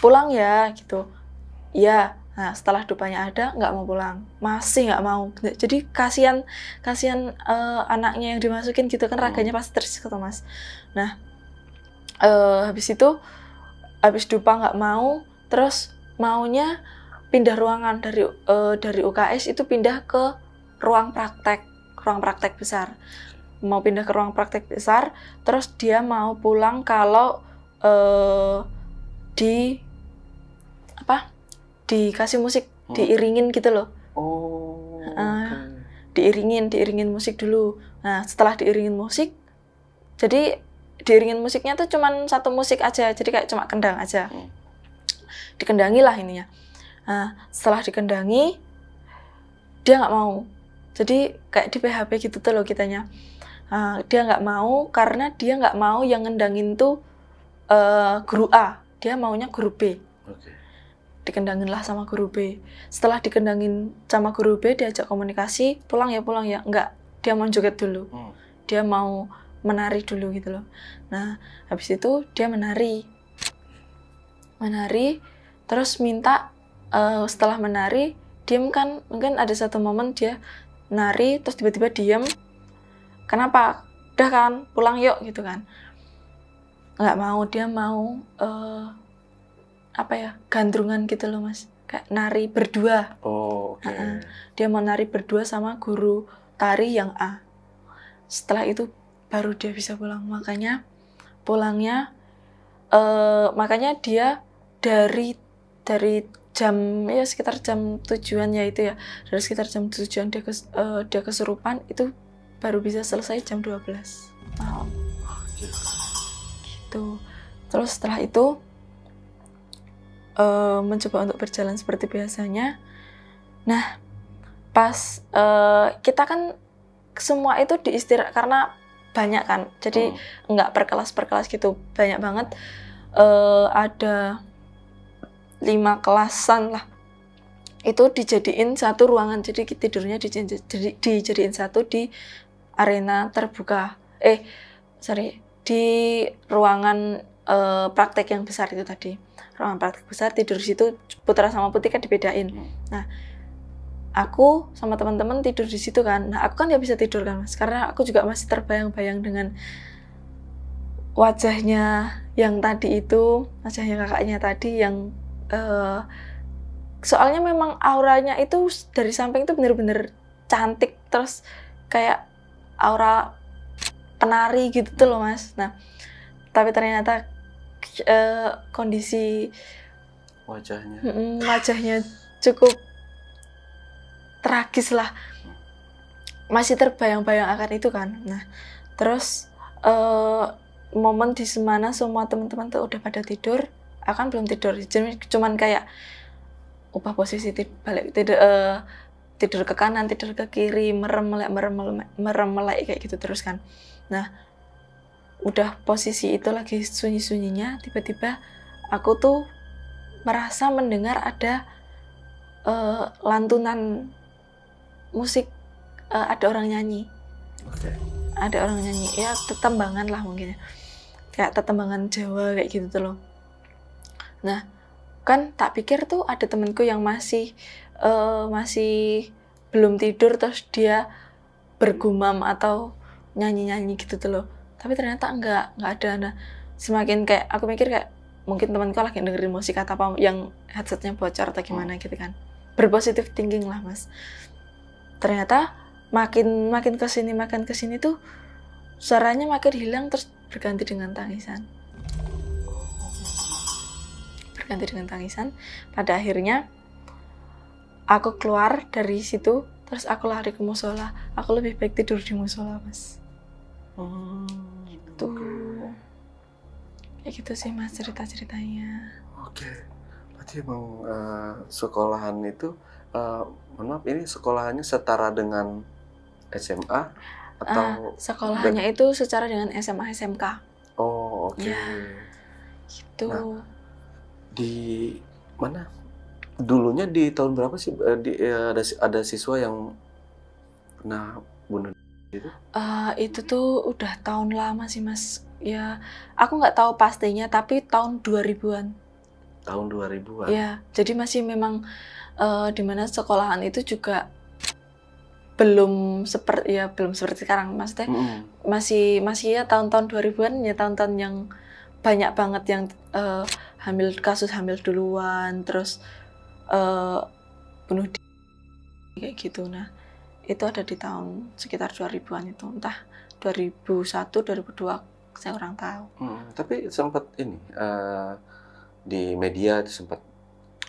pulang ya gitu. Iya. Nah setelah dupanya ada nggak mau pulang, masih nggak mau. Jadi kasihan anaknya yang dimasukin gitu kan, raganya pasti tersiksa Mas. Nah habis dupa nggak mau, terus maunya pindah ruangan dari UKS itu pindah ke ruang praktek besar. Mau pindah ke ruang praktek besar, terus dia mau pulang kalau dikasih musik, diiringin gitu loh. Diiringin musik dulu. Nah setelah diiringin musik, jadi diiringin musiknya tuh cuman satu musik aja, jadi kayak cuma kendang aja. Dikendangi lah ininya. Nah setelah dikendangi, dia nggak mau. Jadi kayak di PHP gitu tuh loh kitanya. Dia nggak mau karena dia nggak mau yang ngendangin tuh guru A, dia maunya guru B. Dikendangin lah sama guru B. Setelah dikendangin sama guru B, diajak komunikasi, pulang ya, enggak, dia mau joget dulu. Dia mau menari dulu gitu loh. Nah habis itu dia menari, terus minta setelah menari diem kan, mungkin ada satu momen dia nari terus tiba-tiba diem. Kenapa? Udah kan, pulang yuk gitu kan. Nggak mau, dia mau gandrungan gitu loh Mas, kayak nari berdua. Dia mau nari berdua sama guru tari yang A. Setelah itu baru dia bisa pulang. Makanya pulangnya makanya dia dari jam ya sekitar jam 7-an ya itu ya, dari sekitar jam 7-an dia kesurupan, itu baru bisa selesai jam 12 malam gitu. Terus setelah itu mencoba untuk berjalan seperti biasanya. Nah pas kita kan semua itu diistirahat karena banyak kan, jadi nggak per kelas gitu, banyak banget. Ada 5 kelasan lah, itu dijadiin satu ruangan, jadi tidurnya dijadiin satu di arena terbuka, di ruangan praktek yang besar itu tadi. Ruangan praktek besar, tidur di situ, putra sama putih kan dibedain. Nah aku sama teman-teman tidur di situ kan. Nah aku kan nggak bisa tidur kan Mas, karena aku juga masih terbayang-bayang dengan wajahnya yang tadi itu, wajahnya kakaknya tadi yang soalnya memang auranya itu dari samping itu bener-bener cantik, terus kayak aura penari gitu tuh loh Mas. Nah tapi ternyata kondisi wajahnya cukup tragis lah, masih terbayang-bayang akan itu kan. Nah terus momen di mana semua teman-teman tuh udah pada tidur, akan belum tidur. Jadi cuman kayak ubah posisi balik tidur ke kanan, tidur ke kiri, merem melek kayak gitu terus kan. Nah, udah posisi itu lagi sunyi-sunyinya, tiba-tiba aku tuh merasa mendengar ada lantunan musik, ada orang nyanyi. Ada orang nyanyi, ya tetembangan lah mungkin ya. Kayak tetembangan Jawa kayak gitu tuh loh. Nah, kan tak pikir tuh ada temenku yang masih belum tidur terus dia bergumam atau nyanyi-nyanyi gitu tuh loh. Tapi ternyata enggak ada. Nah, semakin kayak aku mikir kayak mungkin temanku lagi dengerin musik atau apa yang headsetnya bocor atau gimana gitu kan. Berpositif thinking lah, Mas. Ternyata makin kesini tuh suaranya makin hilang terus berganti dengan tangisan. Pada akhirnya aku keluar dari situ, terus aku lari ke musola. Aku lebih baik tidur di musola, Mas. Gitu. Kayak gitu sih, Mas, cerita-ceritanya. Oke. Berarti emang sekolahan itu, mohon maaf, ini sekolahannya setara dengan SMA atau? Sekolahannya itu secara dengan SMA SMK. Oh, oke. Ya, gitu. Nah, di mana? Dulunya di tahun berapa sih ada siswa yang pernah bunuh diri? Itu tuh udah tahun lama sih, Mas. Ya, aku nggak tahu pastinya, tapi tahun 2000-an. Tahun 2000-an? Ya, jadi masih memang di mana sekolahan itu juga belum seperti sekarang, maksudnya masih ya tahun-tahun 2000-an ya, tahun-tahun yang banyak banget yang kasus hamil duluan, terus bunuh diri kayak gitu. Nah, itu ada di tahun sekitar 2000-an itu, entah 2001, 2002, saya kurang tahu. Tapi sempat ini di media sempat?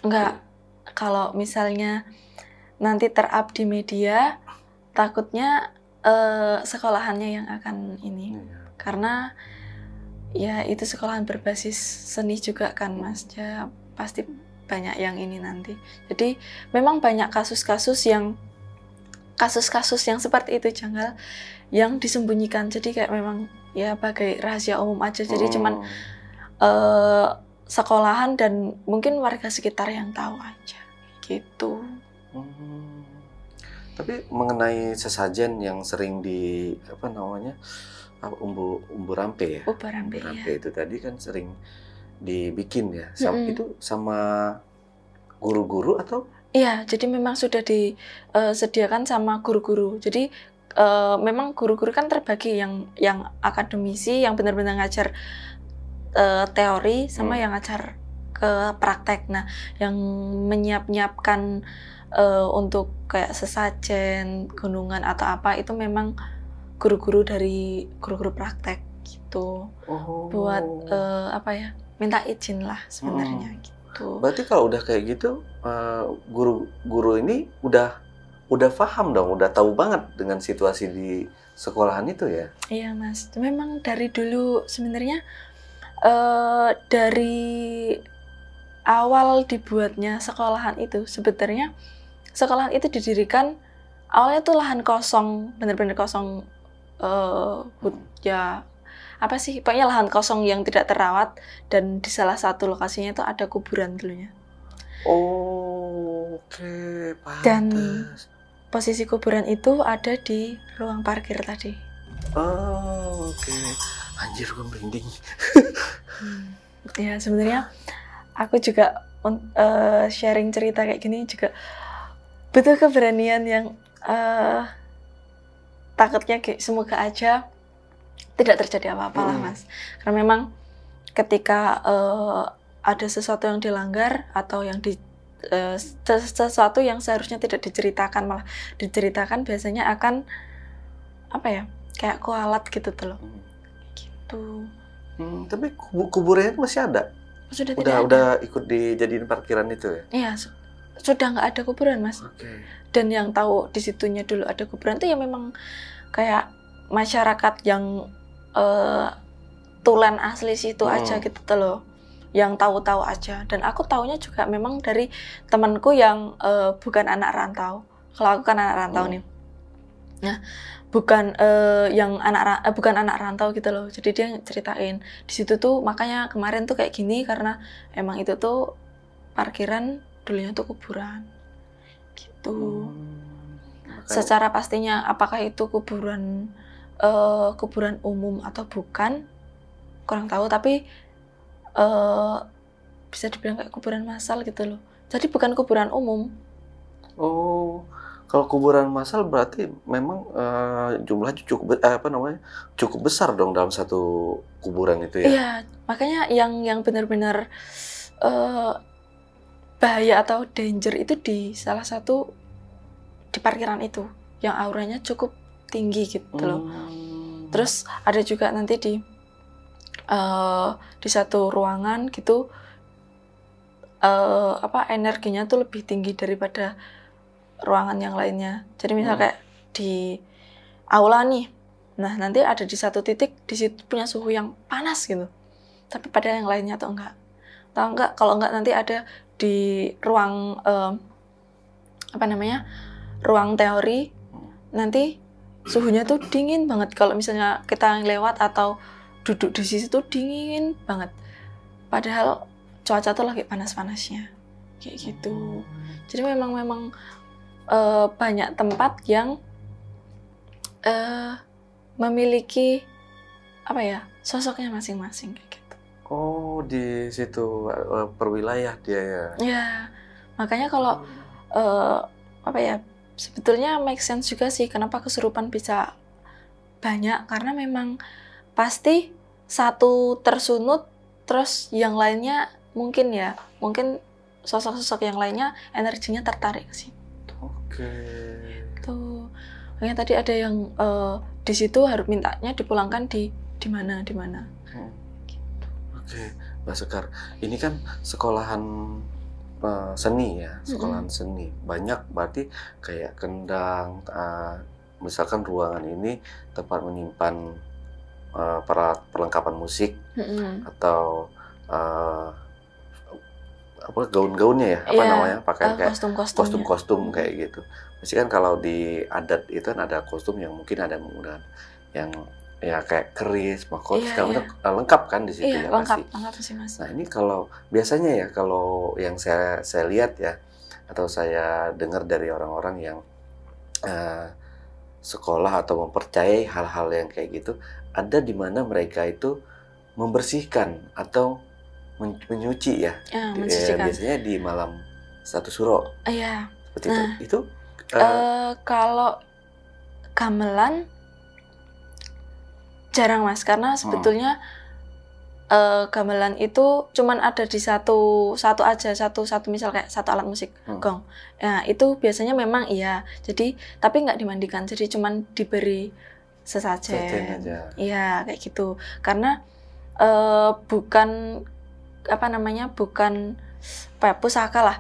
Enggak, kalau misalnya nanti ter-up di media, takutnya sekolahannya yang akan ini, karena ya itu sekolahan berbasis seni juga kan, Mas, ya pasti banyak yang ini nanti. Jadi memang banyak kasus-kasus yang seperti itu janggal yang disembunyikan, jadi kayak memang ya bagai rahasia umum aja, jadi cuman sekolahan dan mungkin warga sekitar yang tahu aja gitu. Tapi mengenai sesajen yang sering di umbu rampe ya? Umbu rampe ya. Itu tadi kan sering dibikin ya. Itu sama guru-guru atau? Iya, jadi memang sudah disediakan sama guru-guru. Jadi memang guru-guru kan terbagi yang akademisi, yang benar-benar ngajar teori, sama yang ngajar ke praktek. Nah, yang menyiapkan untuk kayak sesajen, gunungan atau apa itu memang guru-guru dari guru-guru praktek gitu. Buat minta izin lah sebenarnya gitu. Berarti kalau udah kayak gitu, guru-guru ini udah paham dong, udah tahu banget dengan situasi di sekolahan itu ya? Iya, Mas. Memang dari dulu sebenarnya dari awal dibuatnya sekolahan itu, sebenarnya sekolahan itu didirikan awalnya tuh lahan kosong, benar-benar kosong, ya apa sih, pokoknya lahan kosong yang tidak terawat, dan di salah satu lokasinya itu ada kuburan dulunya. Oke, pantes. Dan posisi kuburan itu ada di ruang parkir tadi. Oke. Anjir, gue merinding. Ya sebenarnya aku juga sharing cerita kayak gini juga butuh keberanian yang takutnya semoga aja tidak terjadi apa-apa lah, Mas. Karena memang ketika ada sesuatu yang dilanggar atau yang sesuatu yang seharusnya tidak diceritakan malah diceritakan, biasanya akan kayak kualat gitu tuh loh. Gitu. Tapi kuburnya masih ada? Sudah tidak ada. Udah ikut dijadiin parkiran itu ya? Iya, sudah nggak ada kuburan, Mas. Dan yang tahu di situnya dulu ada kuburan itu ya memang kayak masyarakat yang tulen asli situ aja gitu tuh loh, yang tahu-tahu aja. Dan aku taunya juga memang dari temanku yang bukan anak rantau. Kalau aku kan anak rantau nih, nah bukan bukan anak rantau gitu loh. Jadi dia ceritain di situ tuh makanya kemarin tuh kayak gini karena emang itu tuh parkiran dulunya tuh kuburan gitu. Secara pastinya apakah itu kuburan umum atau bukan kurang tahu, tapi bisa dibilang kayak kuburan massal gitu loh. Jadi bukan kuburan umum. Oh, kalau kuburan massal berarti memang jumlahnya cukup besar dong dalam satu kuburan itu ya? Iya, makanya yang benar-benar bahaya atau danger itu di salah satu di parkiran itu yang auranya cukup tinggi gitu loh. Terus ada juga nanti di satu ruangan gitu energinya tuh lebih tinggi daripada ruangan yang lainnya. Jadi misal kayak di aula nih, nah nanti ada di satu titik di situ punya suhu yang panas gitu, tapi pada yang lainnya tuh enggak. Tahu enggak? Kalau enggak nanti ada di ruang ruang teori, nanti suhunya tuh dingin banget. Kalau misalnya kita lewat atau duduk di situ tuh dingin banget. Padahal cuaca tuh lagi panas-panasnya. Kayak gitu. Jadi memang banyak tempat yang memiliki sosoknya masing-masing kayak gitu. Oh, di situ perwilayah dia ya. Ya, makanya kalau sebetulnya make sense juga sih kenapa kesurupan bisa banyak, karena memang pasti satu tersunut, terus yang lainnya mungkin sosok-sosok yang lainnya energinya tertarik ke situ. Oke. Tuh, makanya tadi ada yang di situ harus mintanya dipulangkan di mana. Gitu. Oke, Mbak Sekar, ini kan sekolahan seni ya, sekolahan seni. Banyak berarti kayak kendang, misalkan ruangan ini tempat menyimpan perlengkapan musik atau gaun-gaunnya ya, namanya, pakaian kayak kostum-kostum kayak gitu. Mesti kan kalau di adat itu kan ada kostum yang mungkin ada menggunakan yang ya kayak keris, mahkota, segala macam lengkap kan di situ ya lengkap pasti. sih Mas. Nah ini kalau biasanya ya kalau yang saya lihat ya atau saya dengar dari orang-orang yang sekolah atau mempercayai hal-hal yang kayak gitu, ada di mana mereka itu membersihkan atau menyuci ya, biasanya di malam satu suro. Iya. Seperti itu. Kalau gamelan jarang Mas, karena sebetulnya gamelan itu cuman ada di satu misal kayak satu alat musik, gong. Nah itu biasanya memang iya. Jadi tapi nggak dimandikan, jadi cuman diberi sesajen. Iya kayak gitu. Karena bukan pusaka lah.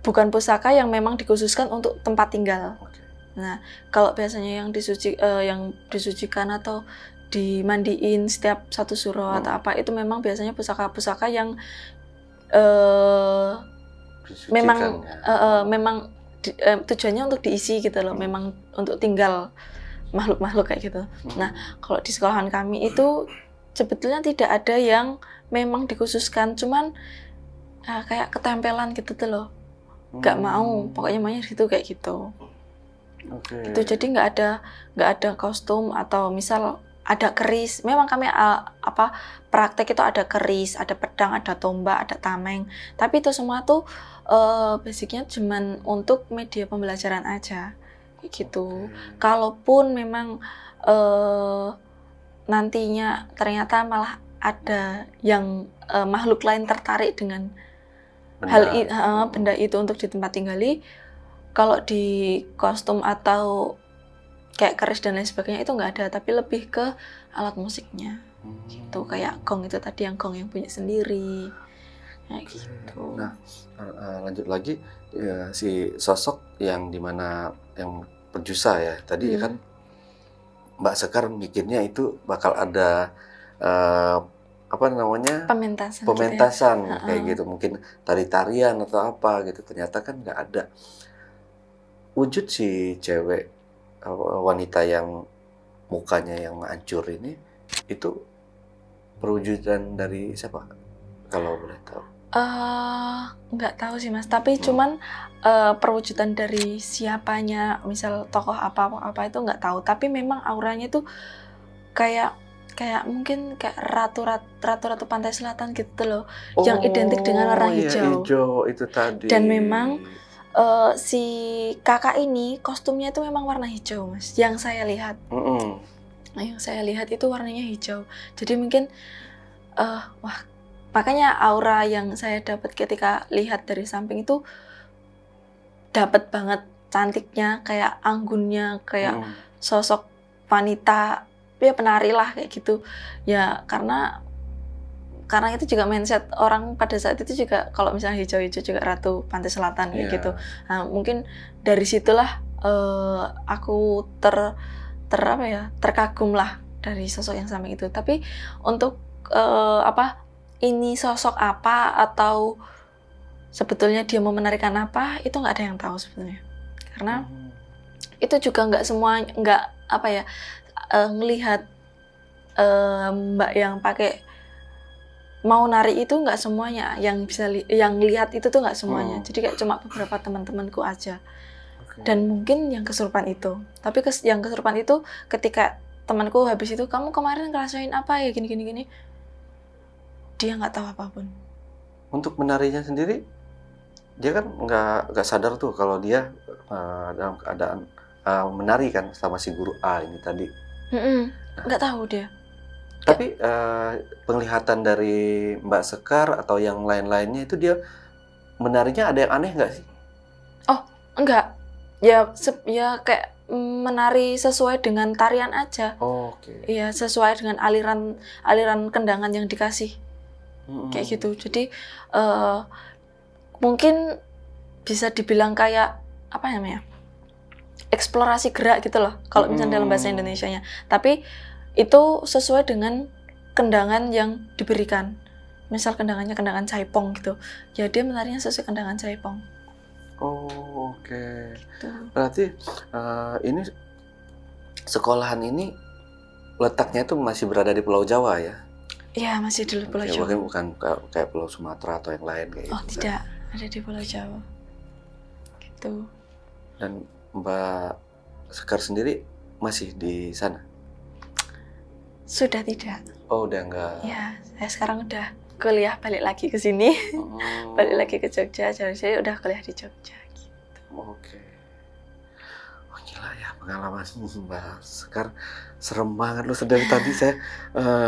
Bukan pusaka yang memang dikhususkan untuk tempat tinggal. Nah, kalau biasanya yang disucikan atau dimandiin setiap satu suro atau apa, itu memang biasanya pusaka-pusaka yang memang tujuannya untuk diisi gitu loh, memang untuk tinggal makhluk-makhluk kayak gitu. Nah, kalau di sekolahan kami itu sebetulnya tidak ada yang memang dikhususkan, cuman kayak ketempelan gitu tuh loh. Gak mau, pokoknya maunya gitu kayak gitu. Itu jadi nggak ada kostum atau misal ada keris. Memang kami praktek itu ada keris, ada pedang, ada tombak, ada tameng. Tapi itu semua tuh basicnya cuman untuk media pembelajaran aja kayak gitu. Kalaupun memang nantinya ternyata malah ada yang makhluk lain tertarik dengan benda itu untuk di tempat tinggali, kalau di kostum atau kayak keris dan lain sebagainya itu nggak ada, tapi lebih ke alat musiknya gitu, kayak gong itu tadi, yang gong yang punya sendiri kayak gitu. Nah lanjut lagi si sosok yang dimana yang penjusa ya tadi ya kan Mbak Sekar mikirnya itu bakal ada eh, apa namanya, Pementasan, pementasan gitu ya. kayak gitu, mungkin tari-tarian atau apa gitu, ternyata kan nggak ada wujud si cewek, wanita yang mukanya yang hancur ini, itu perwujudan dari siapa kalau boleh tahu? Nggak tahu sih Mas, tapi cuman perwujudan dari siapanya, misal tokoh apa itu nggak tahu, tapi memang auranya tuh kayak mungkin kayak ratu pantai selatan gitu loh, yang identik dengan warna iya, hijau. hijau itu tadi. Dan memang si kakak ini kostumnya itu memang warna hijau Mas, yang saya lihat. Yang saya lihat itu warnanya hijau. Jadi mungkin wah, makanya aura yang saya dapat ketika lihat dari samping itu dapat banget, cantiknya, kayak anggunnya, kayak sosok wanita, ya penari lah kayak gitu. Ya karena itu juga mindset orang pada saat itu juga, kalau misalnya hijau-hijau juga ratu pantai selatan kayak gitu. Nah, mungkin dari situlah aku terkagum lah dari sosok yang sama itu. Tapi untuk ini sosok apa atau sebetulnya dia mau menarikan apa, itu nggak ada yang tahu sebetulnya, karena itu juga nggak semua, ngelihat mbak yang pakai mau nari itu nggak semuanya yang bisa yang lihat itu tuh nggak semuanya. Jadi kayak cuma beberapa teman-temanku aja. Dan mungkin yang kesurupan itu. Tapi yang kesurupan itu ketika temanku habis itu, kamu kemarin ngerasain apa ya, gini. Dia nggak tahu apapun. Untuk menarinya sendiri, dia kan nggak sadar tuh kalau dia dalam keadaan menari kan sama si guru A ini tadi. Nggak tahu dia. Tapi penglihatan dari Mbak Sekar atau yang lain-lainnya itu, dia menarinya ada yang aneh nggak sih? Oh, enggak. Ya kayak menari sesuai dengan tarian aja. Oke. Iya, sesuai dengan aliran kendangan yang dikasih. Kayak gitu. Jadi mungkin bisa dibilang kayak apa namanya? Eksplorasi gerak gitu loh, kalau misalnya dalam bahasa Indonesianya. Tapi itu sesuai dengan kendangan yang diberikan. Misal kendangannya kendangan caipong gitu. Ya dia menarinya sesuai kendangan caipong. Oh, oke. Gitu. Berarti ini sekolahan ini letaknya itu masih berada di Pulau Jawa ya? Iya, masih di Pulau Jawa. Bukan kayak Pulau Sumatera atau yang lain kayak Oh, gitu. tidak. Ada di Pulau Jawa. Gitu. Dan Mbak Sekar sendiri masih di sana? Sudah tidak. Oh, udah enggak. Ya, saya sekarang udah kuliah, balik lagi ke sini. Balik lagi ke Jogja. Jadi saya udah kuliah di Jogja gitu. Oke. Oh, gila ya pengalaman Mbak Sekar. Serem banget loh. Dari tadi saya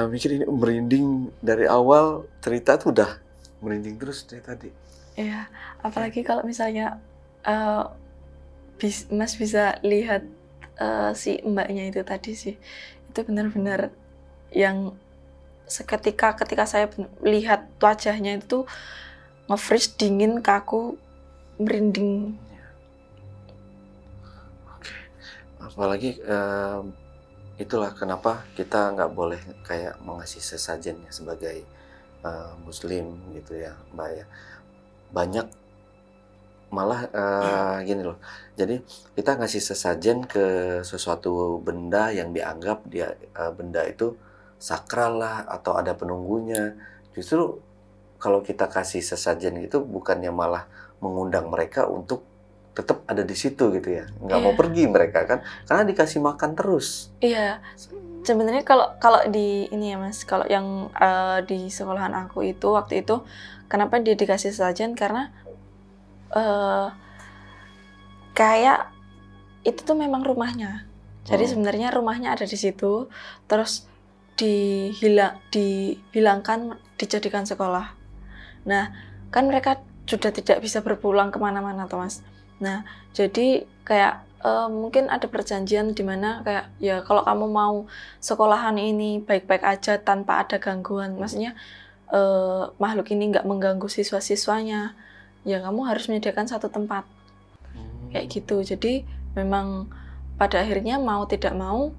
mikir ini merinding dari awal cerita tuh udah merinding terus dari tadi. Iya, apalagi kalau misalnya Mas bisa lihat si mbaknya itu tadi sih. Itu benar-benar yang seketika ketika saya lihat wajahnya itu nge-freeze, dingin, kaku, merinding. Oke. Apalagi itulah kenapa kita nggak boleh kayak mengasih sesajen ya sebagai Muslim gitu ya Mbak ya. Banyak malah gini loh. Jadi kita ngasih sesajen ke sesuatu benda yang dianggap benda itu sakral lah atau ada penunggunya. Justru kalau kita kasih sesajen gitu bukannya malah mengundang mereka untuk tetap ada di situ gitu ya. Nggak mau pergi mereka kan karena dikasih makan terus. Iya. Sebenarnya kalau di ini ya Mas, kalau yang di sekolahan aku itu waktu itu kenapa dia dikasih sesajen, karena kayak itu tuh memang rumahnya. Jadi sebenarnya rumahnya ada di situ, terus dihilangkan, dijadikan sekolah. Nah, kan mereka sudah tidak bisa berpulang kemana-mana tuh Mas. Nah, jadi kayak mungkin ada perjanjian di mana kayak ya kalau kamu mau sekolahan ini baik-baik aja tanpa ada gangguan, maksudnya makhluk ini nggak mengganggu siswa-siswanya, ya kamu harus menyediakan satu tempat kayak gitu. Jadi memang pada akhirnya mau tidak mau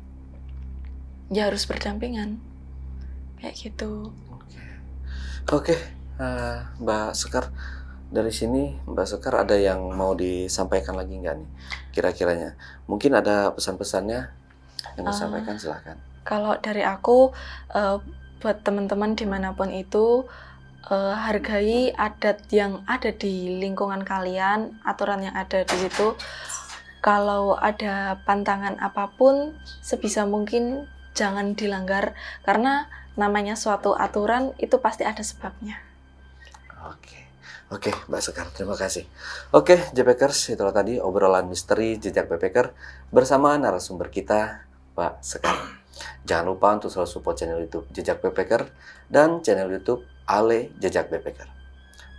ya harus berdampingan kayak gitu. Oke, Mbak Sekar, dari sini Mbak Sekar ada yang mau disampaikan lagi nggak nih kira-kiranya? Mungkin ada pesan-pesannya yang disampaikan, silakan. Kalau dari aku, buat teman-teman dimanapun itu, hargai adat yang ada di lingkungan kalian, aturan yang ada di situ. Kalau ada pantangan apapun, sebisa mungkin jangan dilanggar, karena namanya suatu aturan itu pasti ada sebabnya. Oke, Mbak Sekar, terima kasih. Oke, JPKers, itulah tadi obrolan misteri jejak backpacker bersama narasumber kita, Mbak Sekar. Jangan lupa untuk selalu support channel YouTube Jejak Backpacker dan channel YouTube Ale Jejak Backpacker.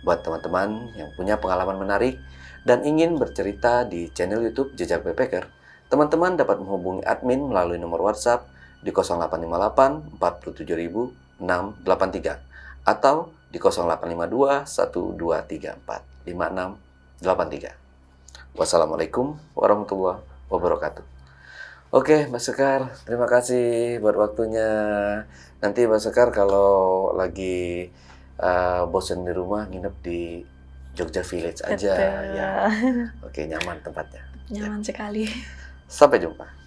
Buat teman-teman yang punya pengalaman menarik dan ingin bercerita di channel YouTube Jejak Backpacker, teman-teman dapat menghubungi admin melalui nomor WhatsApp di 0858 47683 atau di 0852 1234 5683. Wassalamualaikum warahmatullahi wabarakatuh. Oke, Mbak Sekar, terima kasih buat waktunya. Nanti Mbak Sekar kalau lagi bosen di rumah, nginep di Jogja Village aja. Betul. Ya. Oke, nyaman tempatnya. Nyaman sekali. Sampai jumpa.